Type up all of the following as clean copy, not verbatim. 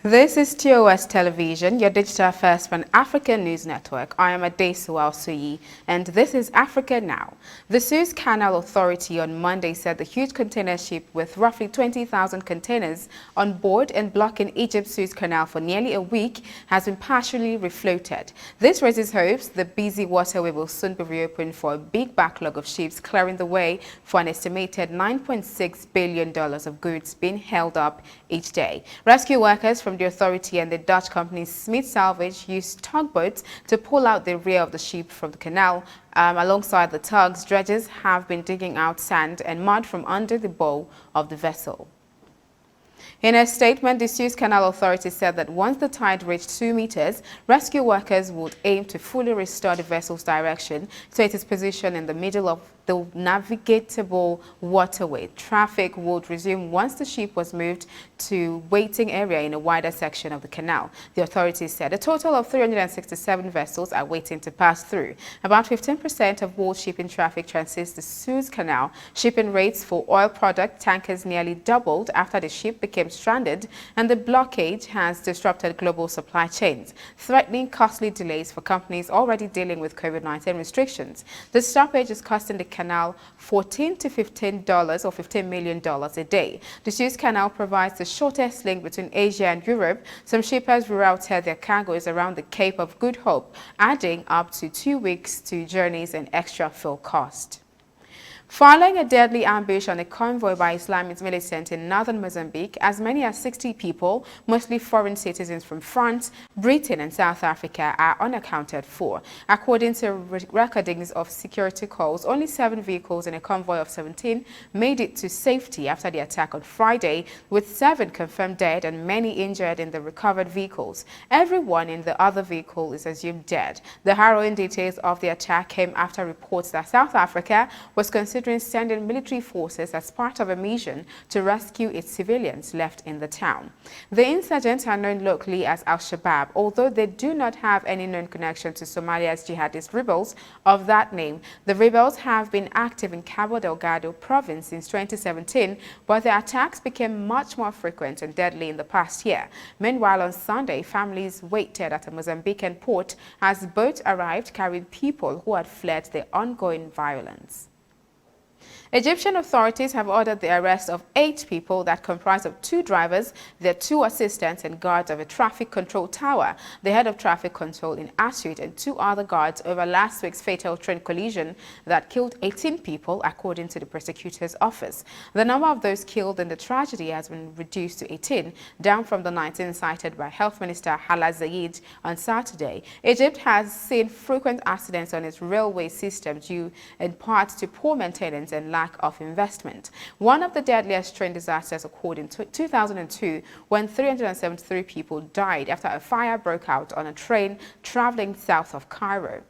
This is TOS Television, your digital first Pan African news network. I am Adesu Al-Suyi, and this is Africa Now. The Suez Canal Authority on Monday said the huge container ship with roughly 20,000 containers on board and blocking Egypt's Suez Canal for nearly a week has been partially refloated. This raises hopes the busy waterway will soon be reopened for a big backlog of ships, clearing the way for an estimated $9.6 billion of goods being held up each day. Rescue workers from the authority and the Dutch company Smith Salvage used tugboats to pull out the rear of the ship from the canal. Alongside the tugs, dredgers have been digging out sand and mud from under the bow of the vessel. In a statement, the Suez Canal Authority said that once the tide reached 2 meters, rescue workers would aim to fully restore the vessel's direction to its position in the middle of the navigable waterway. Traffic would resume once the ship was moved to waiting area in a wider section of the canal. The authorities said a total of 367 vessels are waiting to pass through. About 15% of world shipping traffic transits the Suez Canal. Shipping rates for oil product tankers nearly doubled after the ship became stranded, and the blockade has disrupted global supply chains, threatening costly delays for companies already dealing with COVID-19 restrictions. The stoppage is costing the canal $14 to $15 or $15 million a day. The Suez Canal provides the shortest link between Asia and Europe. Some shippers rerouted their cargoes around the Cape of Good Hope, adding up to 2 weeks to journeys and extra fuel cost. Following a deadly ambush on a convoy by Islamist militants in northern Mozambique, as many as 60 people, mostly foreign citizens from France, Britain and South Africa, are unaccounted for. According to recordings of security calls, only 7 vehicles in a convoy of 17 made it to safety after the attack on Friday, with 7 confirmed dead and many injured in the recovered vehicles. Everyone in the other vehicle is assumed dead. The harrowing details of the attack came after reports that South Africa was considering sending military forces as part of a mission to rescue its civilians left in the town. The insurgents are known locally as Al-Shabaab, although they do not have any known connection to Somalia's jihadist rebels of that name. The rebels have been active in Cabo Delgado province since 2017, but the attacks became much more frequent and deadly in the past year. Meanwhile, on Sunday, families waited at a Mozambican port as boats arrived carrying people who had fled the ongoing violence. Egyptian authorities have ordered the arrest of 8 people that comprise of 2 drivers, their 2 assistants and guards of a traffic control tower, the head of traffic control in Asyut and 2 other guards over last week's fatal train collision that killed 18 people, according to the prosecutor's office. The number of those killed in the tragedy has been reduced to 18, down from the 19 cited by Health Minister Hala Zayed on Saturday. Egypt has seen frequent accidents on its railway system due in part to poor maintenance and lack of investment. One of the deadliest train disasters occurred in 2002 when 373 people died after a fire broke out on a train traveling south of Cairo.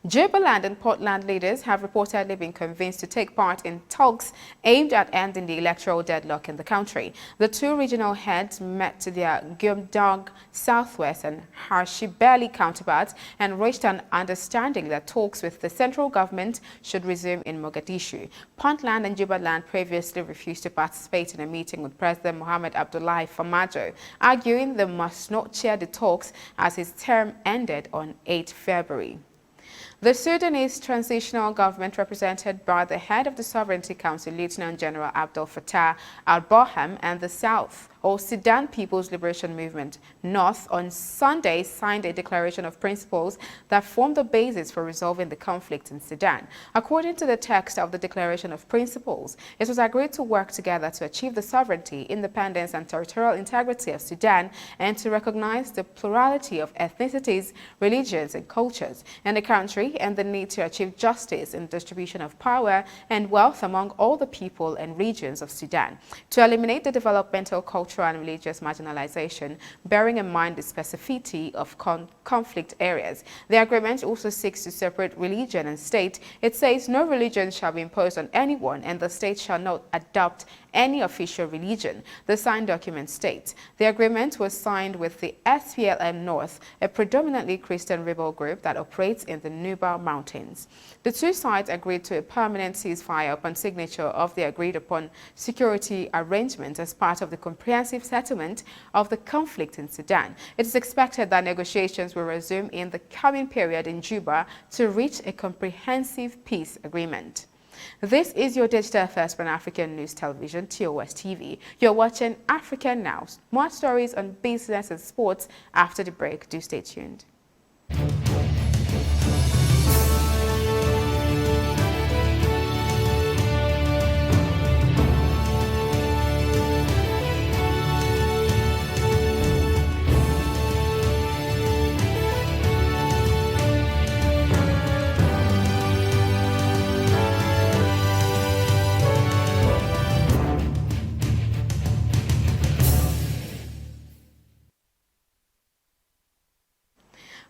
Jubaland and Portland leaders have reportedly been convinced to take part in talks aimed at ending the electoral deadlock in the country. The 2 regional heads met their Gumdog Southwest and Harshibeli counterparts and reached an understanding that talks with the central government should resume in Mogadishu. Puntland and Jubaland previously refused to participate in a meeting with President Mohamed Abdullahi Farmajo, arguing they must not chair the talks as his term ended on 8 February. The Sudanese transitional government, represented by the head of the Sovereignty Council, Lieutenant General Abdel Fattah al-Burhan, and the South or Sudan People's Liberation Movement, North, on Sunday signed a declaration of principles that form the basis for resolving the conflict in Sudan. According to the text of the Declaration of Principles, it was agreed to work together to achieve the sovereignty, independence and territorial integrity of Sudan and to recognize the plurality of ethnicities, religions and cultures in the country and the need to achieve justice in the distribution of power and wealth among all the people and regions of Sudan, to eliminate the developmental, cultural and religious marginalization, bearing in mind the specificity of conflict areas. The agreement also seeks to separate religion and state. It says no religion shall be imposed on anyone and the state shall not adopt any official religion. The signed document states the agreement was signed with the SPLM North, a predominantly Christian rebel group that operates in the Nuba Mountains. The two sides agreed to a permanent ceasefire upon signature of the agreed-upon security arrangements as part of the comprehensive settlement of the conflict in Sudan. It is expected that negotiations will resume in the coming period in Juba to reach a comprehensive peace agreement. This is your digital first Pan-African News Television, TOS TV. You're watching Africa Now. More stories on business and sports after the break. Do stay tuned.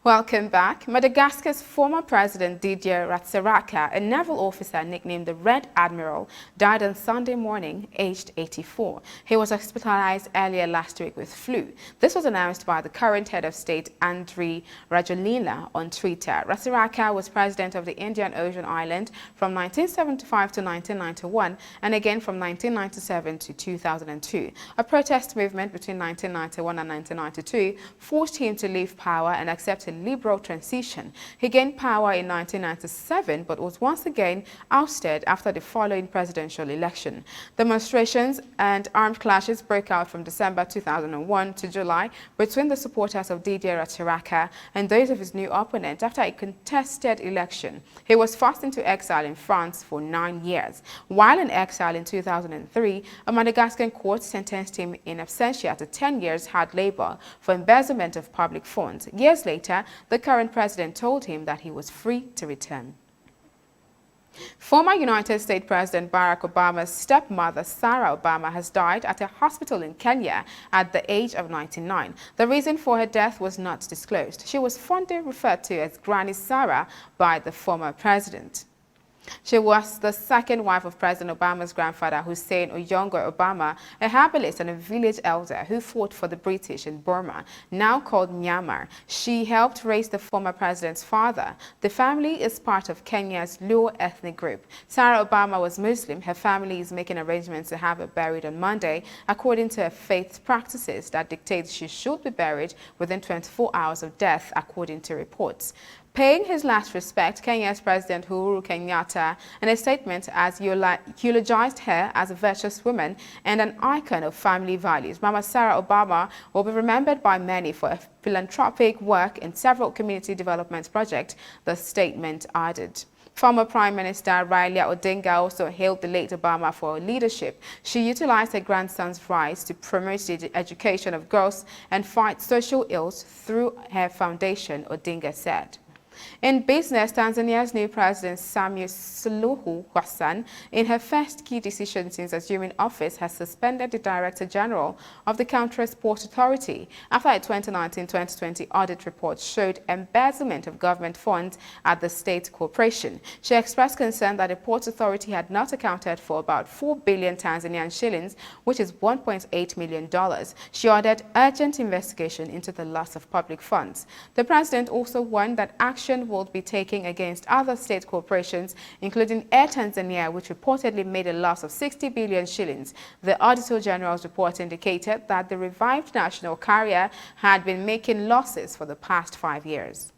Welcome back. Madagascar's former president Didier Ratsiraka, a naval officer nicknamed the Red Admiral, died on Sunday morning, aged 84. He was hospitalized earlier last week with flu. This was announced by the current head of state, Andry Rajoelina, on Twitter. Ratsiraka was president of the Indian Ocean Island from 1975 to 1991 and again from 1997 to 2002. A protest movement between 1991 and 1992 forced him to leave power and accept a liberal transition. He gained power in 1997 but was once again ousted after the following presidential election. Demonstrations and armed clashes broke out from December 2001 to July between the supporters of Didier Ratsiraka and those of his new opponent after a contested election. He was forced into exile in France for 9 years. While in exile in 2003, a Madagascan court sentenced him in absentia to 10 years hard labor for embezzlement of public funds. Years later, the current president told him that he was free to return. Former United States President Barack Obama's stepmother, Sarah Obama, has died at a hospital in Kenya at the age of 99. The reason for her death was not disclosed. She was fondly referred to as Granny Sarah by the former president. She was the second wife of President Obama's grandfather, Hussein Oyongo Obama, a herbalist and a village elder who fought for the British in Burma, now called Myanmar. She helped raise the former president's father. The family is part of Kenya's Luo ethnic group. Sarah Obama was Muslim. Her family is making arrangements to have her buried on Monday, according to her faith practices that dictates she should be buried within 24 hours of death, according to reports. Paying his last respect, Kenya's President Uhuru Kenyatta, in a statement, as eulogized her as a virtuous woman and an icon of family values. Mama Sarah Obama will be remembered by many for her philanthropic work in several community development projects, the statement added. Former Prime Minister Raila Odinga also hailed the late Obama for her leadership. She utilized her grandson's rise to promote the education of girls and fight social ills through her foundation, Odinga said. In business, Tanzania's new president, Samia Suluhu Hassan, in her first key decision since assuming office, has suspended the Director General of the country's Port Authority after a 2019-2020 audit report showed embezzlement of government funds at the state corporation. She expressed concern that the Port Authority had not accounted for about 4 billion Tanzanian shillings, which is $1.8 million. She ordered urgent investigation into the loss of public funds. The president also warned that action will be taken against other state corporations, including Air Tanzania, which reportedly made a loss of 60 billion shillings. The Auditor General's report indicated that the revived national carrier had been making losses for the past 5 years.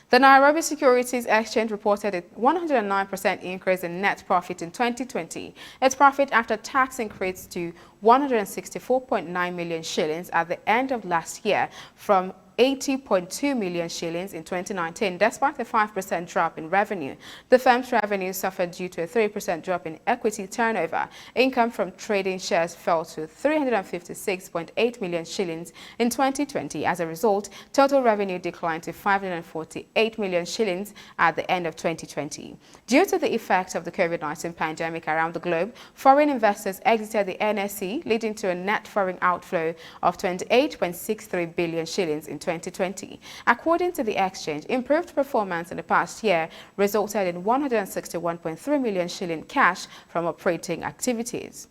The Nairobi Securities Exchange reported a 109% increase in net profit in 2020. Its profit after tax increased to 164.9 million shillings at the end of last year from 80.2 million shillings in 2019, despite a 5% drop in revenue. The firm's revenue suffered due to a 3% drop in equity turnover. Income from trading shares fell to 356.8 million shillings in 2020. As a result, total revenue declined to 548 million shillings at the end of 2020. Due to the effect of the COVID-19 pandemic around the globe, foreign investors exited the NSE, leading to a net foreign outflow of 28.63 billion shillings in 2020. 2020. According to the exchange, improved performance in the past year resulted in 161.3 million shilling cash from operating activities.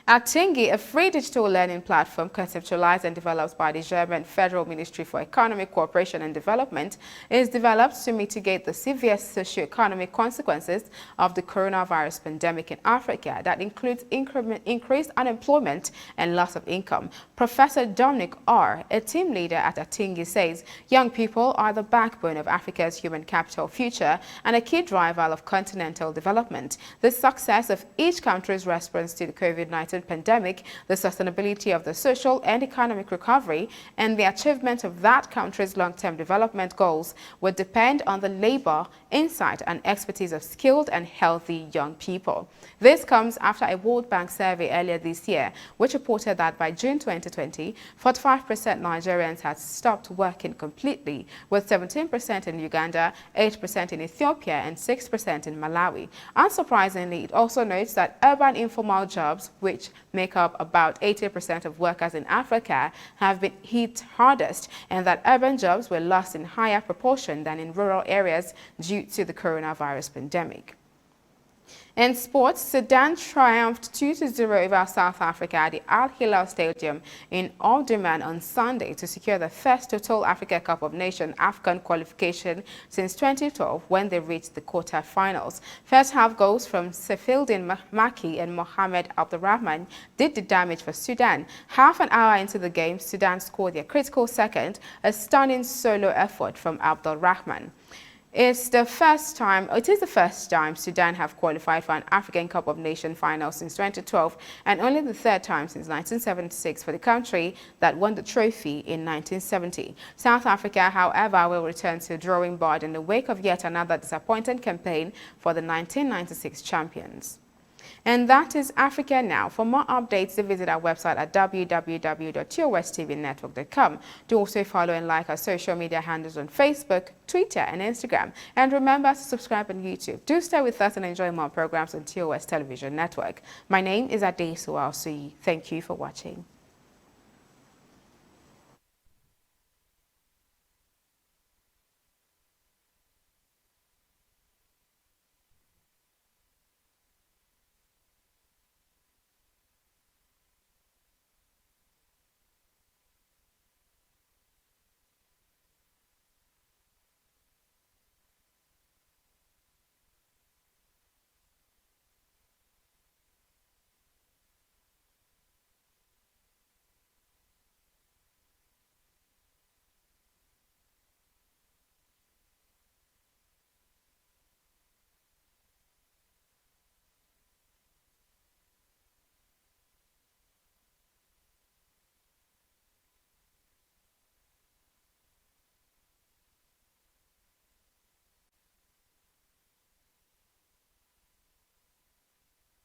Atingi, a free digital learning platform conceptualized and developed by the German Federal Ministry for Economic Cooperation and Development, is developed to mitigate the severe socio-economic consequences of the coronavirus pandemic in Africa that includes increased unemployment and loss of income. Professor Dominic R., a team leader at Atingi, says young people are the backbone of Africa's human capital future and a key driver of continental development. The success of each country's response to the COVID-19 pandemic, the sustainability of the social and economic recovery, and the achievement of that country's long-term development goals would depend on the labor, insight, and expertise of skilled and healthy young people. This comes after a World Bank survey earlier this year, which reported that by June 2020, 45% Nigerians had stopped working completely, with 17% in Uganda, 8% in Ethiopia, and 6% in Malawi. Unsurprisingly, it also notes that urban informal jobs, which make up about 80% of workers in Africa, have been hit hardest, and that urban jobs were lost in higher proportion than in rural areas due to the coronavirus pandemic. In sports, Sudan triumphed 2-0 over South Africa at the Al Hilal Stadium in Omdurman on Sunday to secure the first Total Africa Cup of Nations AFCON qualification since 2012 when they reached the quarter-finals. First half goals from Sefildin Maki and Mohamed Abdulrahman did the damage for Sudan. Half an hour into the game, Sudan scored their critical second, a stunning solo effort from Abdulrahman. It is the first time Sudan have qualified for an African Cup of Nations final since 2012, and only the third time since 1976 for the country that won the trophy in 1970. South Africa, however, will return to the drawing board in the wake of yet another disappointing campaign for the 1996 champions. And that is Africa Now. For more updates, visit our website at www.TOSTVnetwork.com. Do also follow and like our social media handles on Facebook, Twitter, and Instagram. And remember to subscribe on YouTube. Do stay with us and enjoy more programs on TOS Television Network. My name is Adesu Alsuyi. Thank you for watching.